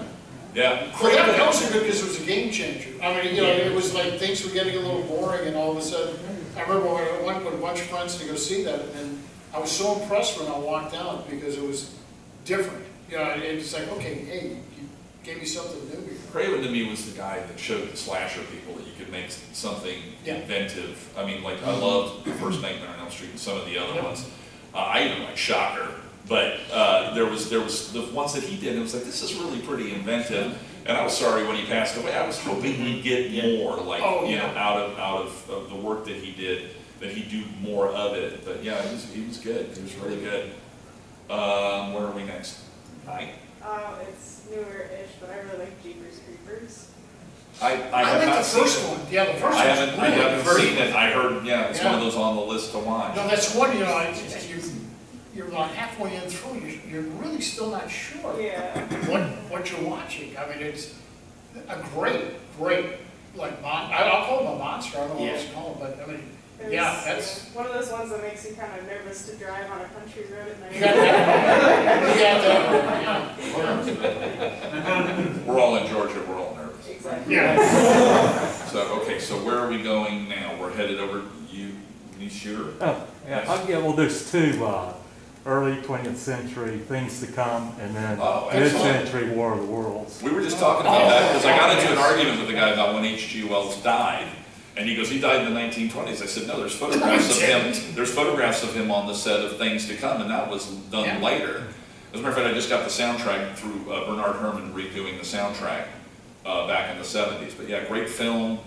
Yeah. Well, that was good because it was a game changer. I mean, you know, it was like things were getting a little boring, and all of a sudden, I remember when I went with a bunch of friends to go see that, and I was so impressed when I walked out because it was different. You know, it's like, okay, hey, gave you something new before. Craven to me was the guy that showed the slasher people that you could make something inventive. I mean, like, I loved the first Nightmare on Elm Street and some of the other ones. I even like Shocker, but there was the ones that he did, and it was like, this is really pretty inventive. And I was sorry when he passed away. I was hoping we'd get more, like, you know, out of the work that he did, that he'd do more of it. But yeah, he was good. He was really good. Where are we next? Hi. It's newer-ish, but I really like Jeepers Creepers. I have like not the seen first it. one. Yeah, the first I one. haven't seen it. I heard, yeah, it's one of those on the list to watch. No, that's one, you know, you're about halfway in through, you're really still not sure what you're watching. I mean, it's a great, like, I'll call it a monster, I don't know what else to call it, but I mean, that's... one of those ones that makes you kind of nervous to drive on a country road at night. We're all in Georgia, we're all nervous. Exactly. So, okay, so where are we going now? We're headed over, you shooter? Oh, yeah, well, there's two, early 20th century things to come, and then mid-century War of the Worlds. We were just talking about that, because I got into an argument with the guy about when H.G. Wells died. And he goes, he died in the 1920s. I said, no, there's photographs of him. There's photographs of him on the set of Things to Come, and that was done later. As a matter of fact, I just got the soundtrack through Bernard Herrmann redoing the soundtrack back in the 70s. But yeah, great film.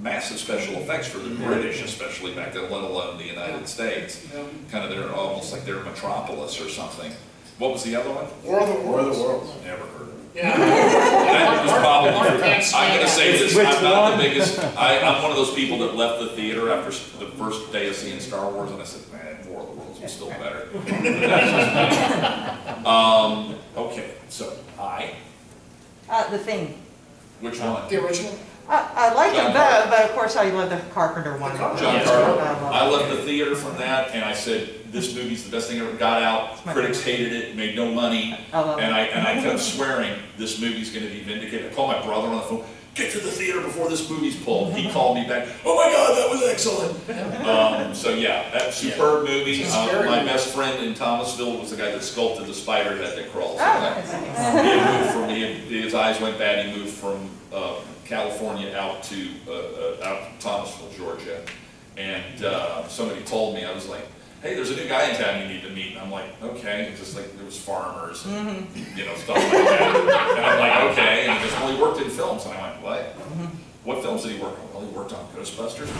Massive special effects for the British, especially back then, let alone the United States. Kind of they're almost like they're Metropolis or something. What was the other one? War of the Worlds. Never heard of it. Yeah. That was probably, I'm going to say this, I'm not the biggest, I'm one of those people that left the theater after the first day of seeing Star Wars, and I said, man, War of the Worlds was still better. Okay, so, The Thing. which one? The original? I like them both, but of course I love the Carpenter one. John Carpenter. I left the theater from that, and I said, this movie's the best thing ever. Got out, critics hated it, made no money, and I kept swearing, this movie's going to be vindicated. I called my brother on the phone, get to the theater before this movie's pulled. He called me back, oh my God, that was excellent. So yeah, that superb movie. My best friend in Thomasville was the guy that sculpted the spider head that crawls. He had moved from, his eyes went bad, he moved from California out to Thomasville, Georgia. And somebody told me, I was like, hey, there's a new guy in town you need to meet. And I'm like, okay. It's just like, there was farmers and, you know, stuff like that. And I'm like, okay. And he goes, well, he worked in films. And I went, what? What films did he work on? Well, he worked on Ghostbusters.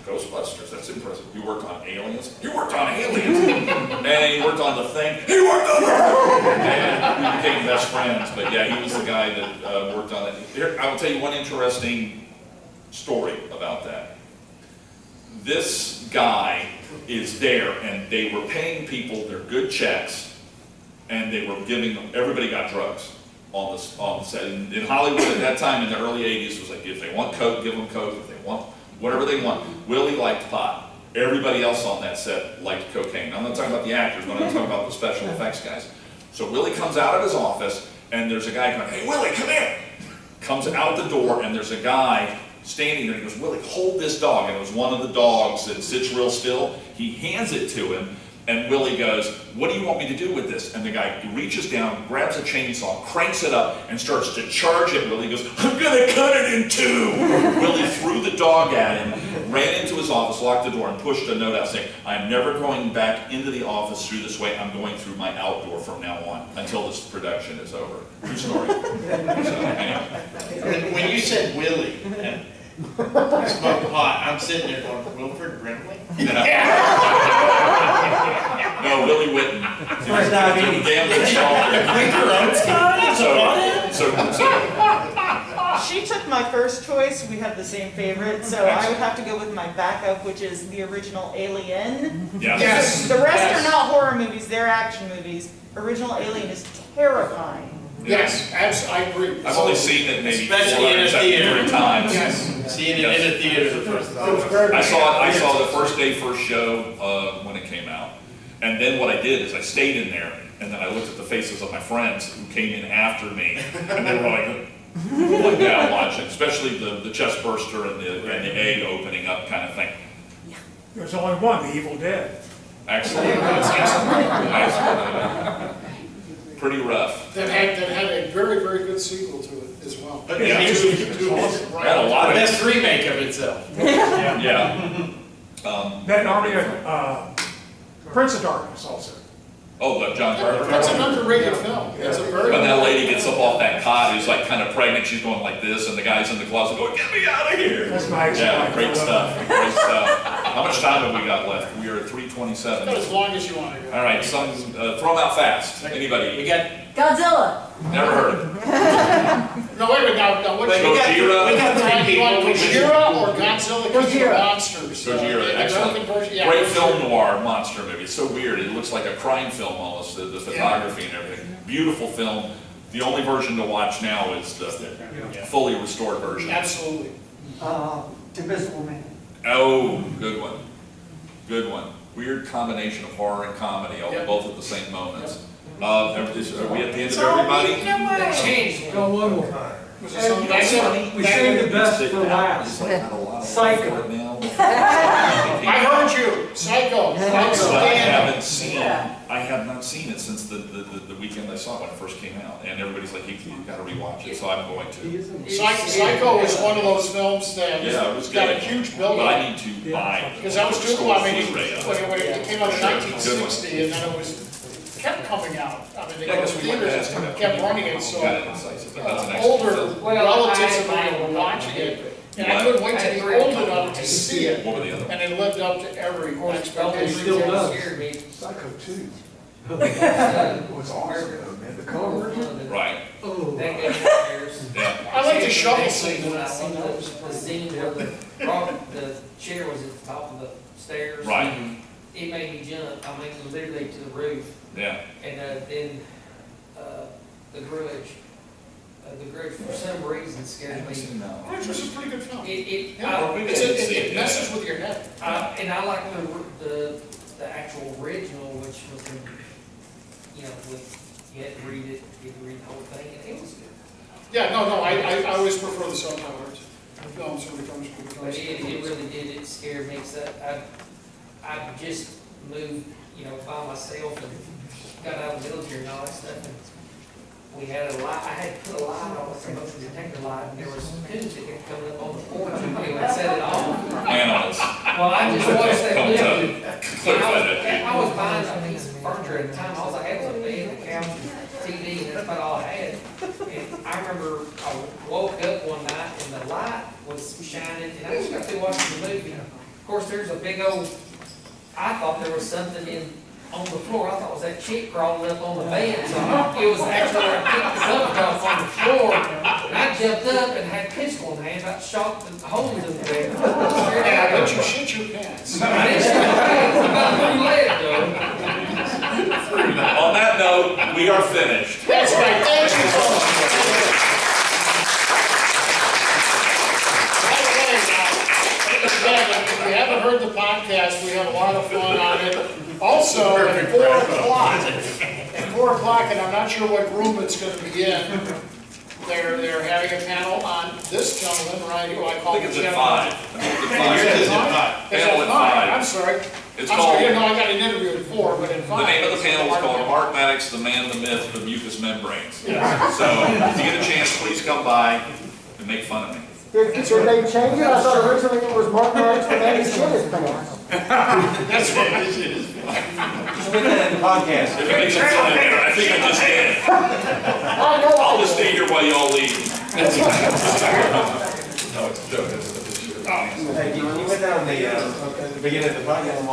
Ghostbusters, that's impressive. He worked on Aliens. He worked on Aliens. And he worked on The Thing. He worked on The Thing. And we became best friends. But yeah, he was the guy that worked on it. Here, I will tell you one interesting story about that. This guy is there, and they were paying people their good checks, and they were giving them, everybody got drugs on the set. In Hollywood at that time, in the early 80s, it was like, if they want coke, give them coke. If they want whatever they want. Willie liked pot. Everybody else on that set liked cocaine. I'm not talking about the actors, but I'm talking about the special effects guys. So Willie comes out of his office, and there's a guy going, hey, Willie, come here. Comes out the door, and there's a guy standing there. He goes, Willie, hold this dog. And it was one of the dogs that sits real still. He hands it to him, and Willie goes, what do you want me to do with this? And the guy reaches down, grabs a chainsaw, cranks it up, and starts to charge it. Willie goes, I'm going to cut it in two. Willie threw the dog at him, ran into his office, locked the door, and pushed a note out saying, I'm never going back into the office through this way. I'm going through my outdoor from now on until this production is over. True story. So, anyway. When you said Willie and smoked pot, I'm sitting there going, Wilford Brimley? No, Willie Whitten. Damn good She took my first choice. We have the same favorite, so I would have to go with my backup, which is the original Alien. Yes. The rest are not horror movies; they're action movies. Original Alien is terrifying. Yes, I agree. I've only seen it maybe Especially in a theater. 3 times. Yes. Seeing it in a theater the first time. I saw the first day, first show when it came out. And then what I did is I stayed in there, and then I looked at the faces of my friends who came in after me, and they were like that watching, especially the chest burster and the egg opening up kind of thing. There's only one, The Evil Dead. Excellent. Pretty rough. That had a very, very good sequel to it as well. But Yeah. yeah, Had a lot of best remake of itself. Yeah. That Army of, Prince of Darkness also. Oh, the John Carter. That's an underrated film. It's a very. When that lady gets up off that cot, who's like kind of pregnant, she's going like this, and the guy's in the closet going, "Get me out of here!" That's my Yeah, great stuff. Great stuff. How much time have we got left? We are at 3:27. As long as you want to go. All right, some throw them out fast. Anybody? We got Godzilla. Never heard of it. No, wait a minute, now, what? Wait, we got three You want people. Gojira or Godzilla King of Gojira. Monsters? Gojira, The excellent. American version, yeah. Great film noir monster movie. It's so weird. It looks like a crime film almost, the photography and everything. Beautiful film. The only version to watch now is the fully restored version. Absolutely. Invisible Man. Oh, good one. Good one. Weird combination of horror and comedy, all Yep. both at the same moments. Are we at the end of everybody? Changed. Go one more time. Was it something nice? We saved the best for last. Psycho. I heard you, Psycho. I have not seen it since the weekend I saw it when it first came out, and everybody's like, you've got to rewatch it, so I'm going to. Psycho is one of those films that Yeah, it was got a good. huge But I build-up. need to buy it. Because that was too cool, I mean, Blu-ray of when it came out in Sure. 1960, and then it was, kept coming out. I mean, they Yeah, go to 'cause we went theaters past and it. kept running it, so Got it incisive, but that's an excellent older film. relatives of mine were watching it, and I couldn't wait to be old enough to see it. What were the other? And it lived up to every expectation. Still does. Scared me. Psycho 2. What's awesome though, man, the color. Right, Oh. That gave me scares. yeah. I like the shovel scene. When I seen the scene where the chair was at the top of the stairs. Right. It made me jump, I mean, literally to the roof. Yeah. And then the Grudge for some reason scared me. Which was a pretty good film. It It messes with your head. and I like the actual original, which was, you had to read it, you had to read the whole thing, and it was good. Yeah, no, I always prefer the subtitles. Films when it comes to But it really did, it scared me, because I just moved, by myself and got out of the military and all that stuff, and we had a light, I had to put a light on, a motion detector light, and there was coons that kept coming up on the porch, and we would set it off. Animals. Well, I just watched that Come movie. clarify that. I was buying a piece of furniture at the time, all I had was a bed, a couch, TV, and that's about all I had. And I remember I woke up one night and the light was shining, and I just got through watching the movie. Of course, there's a big old, I thought there was something on the floor. I thought it was that chick crawling up on the bed. So it was actually where I picked the cover off on the floor. And I jumped up and had a pistol in hand, about shot the holes in the bed. And I bet you shit your pants. I didn't shoot my pants, about three legs though. On that note, we are finished. That's right, thank you so much. Again, if you haven't heard the podcast, we have a lot of fun on it. Also, at 4 o'clock, and I'm not sure what room it's going to be in, they're having a panel on this gentleman, right, who I call I think the it's at gentleman. 5. I think it's at 5. It's Panel at at 5, 5. I'm sorry. It's I'm called, sorry, no, I got an interview at 4, but at 5. the name of the panel is called Mark Maddox, the Man, the Myth, the Mucous Membranes. So, if you get a chance, please come by and make fun of me. Did they change it? I thought originally it was Mark Maddox, the man who shit his pants. That's right. Just put that in the podcast. If it makes you feel any better, I think I just did. I know. I'll just stay here while y'all leave. No, it's a joke. Hey, you went down the beginning of the podcast.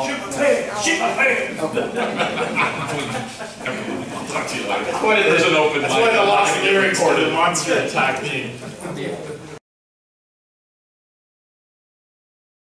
Shoot my pants! Talk to you later. That's one of There's an open mic. That's one of the lost lyrics to the Monster Attack theme.